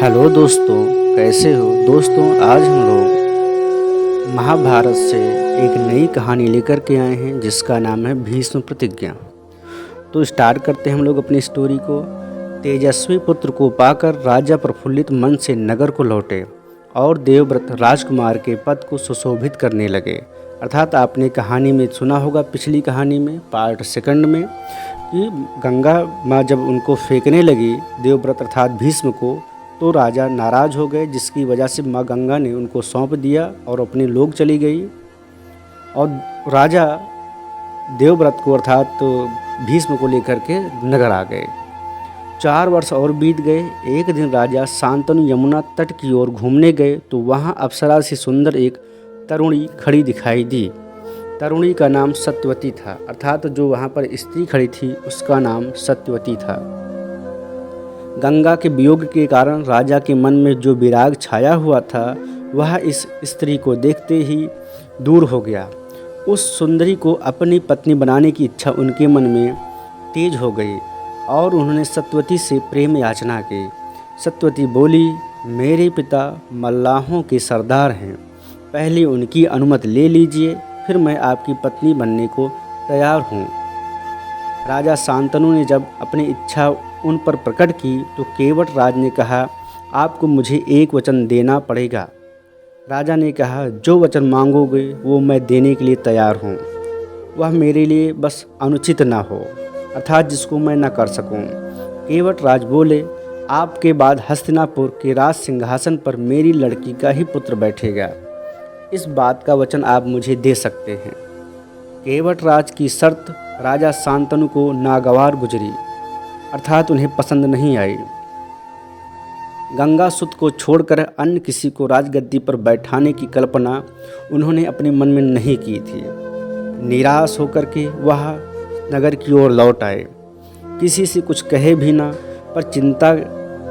Hello दोस्तों, कैसे हो दोस्तों। आज हम लोग महाभारत से एक नई कहानी लेकर के आए हैं जिसका नाम है भीष्म प्रतिज्ञा। तो स्टार्ट करते हैं हम लोग अपनी स्टोरी को। तेजस्वी पुत्र को पाकर राजा प्रफुल्लित मन से नगर को लौटे और देवव्रत राजकुमार के पद को सुशोभित करने लगे। अर्थात आपने कहानी में सुना होगा, पिछली कहानी में पार्ट सेकंड में, कि गंगा माँ जब उनको फेंकने लगी देवव्रत अर्थात भीष्म को, तो राजा नाराज़ हो गए, जिसकी वजह से माँ गंगा ने उनको सौंप दिया और अपने लोग चली गई। और राजा देवव्रत को अर्थात भीष्म को लेकर के नगर आ गए। 4 वर्ष और बीत गए। एक दिन राजा शांतनु यमुना तट की ओर घूमने गए तो वहाँ अप्सरा से सुंदर एक तरुणी खड़ी दिखाई दी। तरुणी का नाम सत्यवती था, अर्थात जो वहाँ पर स्त्री खड़ी थी उसका नाम सत्यवती था। गंगा के वियोग के कारण राजा के मन में जो विराग छाया हुआ था वह इस स्त्री को देखते ही दूर हो गया। उस सुंदरी को अपनी पत्नी बनाने की इच्छा उनके मन में तेज हो गई और उन्होंने सत्यवती से प्रेम याचना की। सत्यवती बोली, मेरे पिता मल्लाहों के सरदार हैं, पहले उनकी अनुमति ले लीजिए, फिर मैं आपकी पत्नी बनने को तैयार हूँ। राजा शांतनु ने जब अपनी इच्छा उन पर प्रकट की तो केवट राज ने कहा, आपको मुझे एक वचन देना पड़ेगा। राजा ने कहा, जो वचन मांगोगे वो मैं देने के लिए तैयार हूँ, वह मेरे लिए बस अनुचित ना हो, अर्थात जिसको मैं ना कर सकूँ। केवट राज बोले, आपके बाद हस्तिनापुर के राज सिंहासन पर मेरी लड़की का ही पुत्र बैठेगा, इस बात का वचन आप मुझे दे सकते हैं। केवट राज की शर्त राजा शांतनु को नागवार गुजरी, अर्थात उन्हें पसंद नहीं आई। गंगा सुत को छोड़कर अन्य किसी को राजगद्दी पर बैठाने की कल्पना उन्होंने अपने मन में नहीं की थी। निराश होकर के वह नगर की ओर लौट आए। किसी से कुछ कहे भी ना, पर चिंता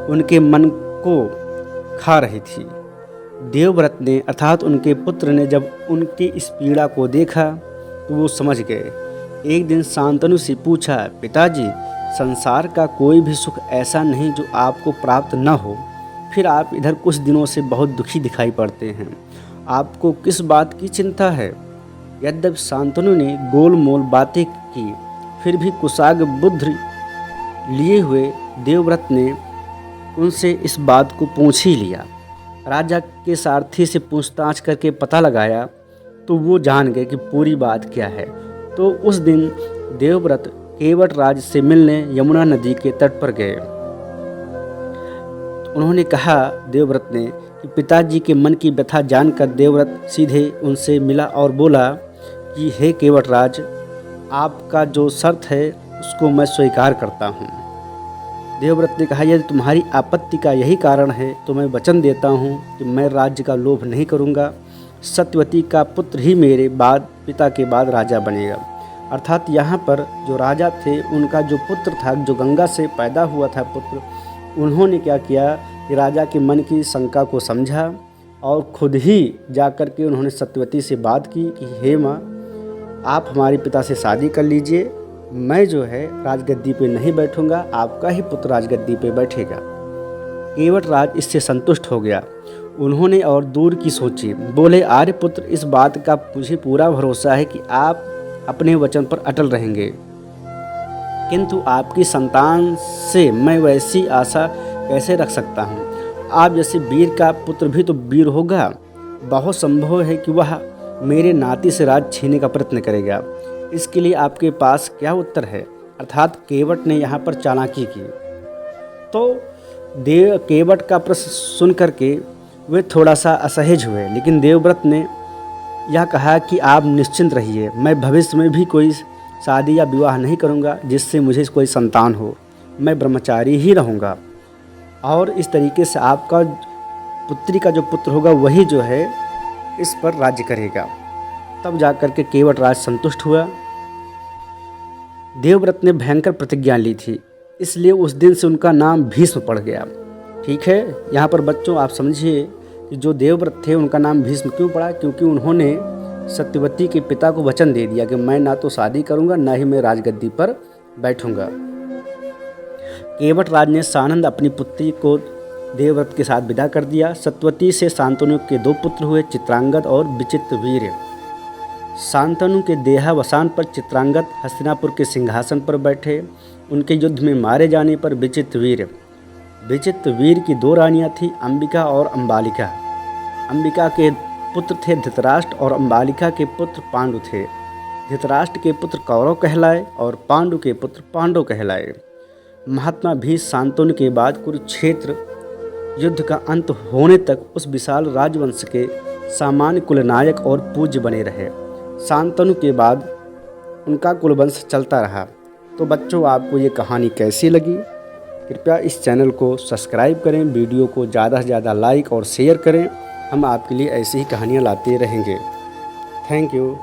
उनके मन को खा रही थी। देवव्रत ने अर्थात उनके पुत्र ने जब उनकी इस पीड़ा को देखा तो वो समझ गए। एक दिन शांतनु से पूछा, पिताजी, संसार का कोई भी सुख ऐसा नहीं जो आपको प्राप्त न हो, फिर आप इधर कुछ दिनों से बहुत दुखी दिखाई पड़ते हैं, आपको किस बात की चिंता है। यद्यपि शांतनु ने गोल मोल बातें की, फिर भी कुशाग्र बुद्धि लिए हुए देवव्रत ने उनसे इस बात को पूछ ही लिया। राजा के सारथी से पूछताछ करके पता लगाया तो वो जान गए कि पूरी बात क्या है। तो उस दिन देवव्रत केवट राज से मिलने यमुना नदी के तट पर गए। उन्होंने कहा, देवव्रत ने, कि पिताजी के मन की व्यथा जानकर देवव्रत सीधे उनसे मिला और बोला कि हे केवट राज, आपका जो शर्त है उसको मैं स्वीकार करता हूँ। देवव्रत ने कहा, यदि तुम्हारी आपत्ति का यही कारण है तो मैं वचन देता हूँ कि मैं राज्य का लोभ नहीं करूँगा। सत्यवती का पुत्र ही मेरे बाद पिता के बाद राजा बनेगा। अर्थात यहाँ पर जो राजा थे उनका जो पुत्र था, जो गंगा से पैदा हुआ था पुत्र, उन्होंने क्या किया कि राजा के मन की शंका को समझा और खुद ही जाकर के उन्होंने सत्यवती से बात की कि हे माँ, आप हमारे पिता से शादी कर लीजिए, मैं जो है राजगद्दी पे नहीं बैठूंगा, आपका ही पुत्र राजगद्दी पे बैठेगा। केवट राज इससे संतुष्ट हो गया। उन्होंने और दूर की सोची, बोले, आर्यपुत्र, इस बात का मुझे पूरा भरोसा है कि आप अपने वचन पर अटल रहेंगे, किंतु आपकी संतान से मैं वैसी आशा कैसे रख सकता हूँ। आप जैसे वीर का पुत्र भी तो वीर होगा, बहुत संभव है कि वह मेरे नाती से राज छीनने का प्रयत्न करेगा। इसके लिए आपके पास क्या उत्तर है। अर्थात केवट ने यहाँ पर चालाकी की। तो केवट का प्रश्न सुन करके वे थोड़ा सा असहज हुए, लेकिन देवव्रत ने यह कहा कि आप निश्चिंत रहिए, मैं भविष्य में भी कोई शादी या विवाह नहीं करूंगा जिससे मुझे कोई संतान हो, मैं ब्रह्मचारी ही रहूंगा और इस तरीके से आपका पुत्री का जो पुत्र होगा वही जो है इस पर राज्य करेगा। तब जाकर के केवट राज संतुष्ट हुआ। देवव्रत ने भयंकर प्रतिज्ञा ली थी, इसलिए उस दिन से उनका नाम भीष्म पड़ गया। ठीक है, यहाँ पर बच्चों आप समझिए कि जो देवव्रत थे उनका नाम भीष्म क्यों पड़ा, क्योंकि उन्होंने सत्यवती के पिता को वचन दे दिया कि मैं ना तो शादी करूंगा ना ही मैं राजगद्दी पर बैठूंगा। केवट राज ने सानंद अपनी पुत्री को देवव्रत के साथ विदा कर दिया। सत्यवती से शांतनु के 2 पुत्र हुए, चित्रांगद और विचित्रवीर्य। शांतनु के देहावसान पर चित्रांगद हस्तिनापुर के सिंहासन पर बैठे। उनके युद्ध में मारे जाने पर विचित्रवीर्य की 2 रानियां थीं, अंबिका और अंबालिका। अंबिका के पुत्र थे धृतराष्ट्र और अंबालिका के पुत्र पांडु थे। धृतराष्ट्र के पुत्र कौरव कहलाए और पांडु के पुत्र पांडव कहलाए। महात्मा भीष्म शांतनु के बाद कुरुक्षेत्र युद्ध का अंत होने तक उस विशाल राजवंश के सामान्य कुलनायक और पूज्य बने रहे। शांतनु के बाद उनका कुलवंश चलता रहा। तो बच्चों, आपको ये कहानी कैसी लगी? कृपया इस चैनल को सब्सक्राइब करें, वीडियो को ज़्यादा से ज़्यादा लाइक और शेयर करें। हम आपके लिए ऐसी ही कहानियाँ लाते रहेंगे। Thank you.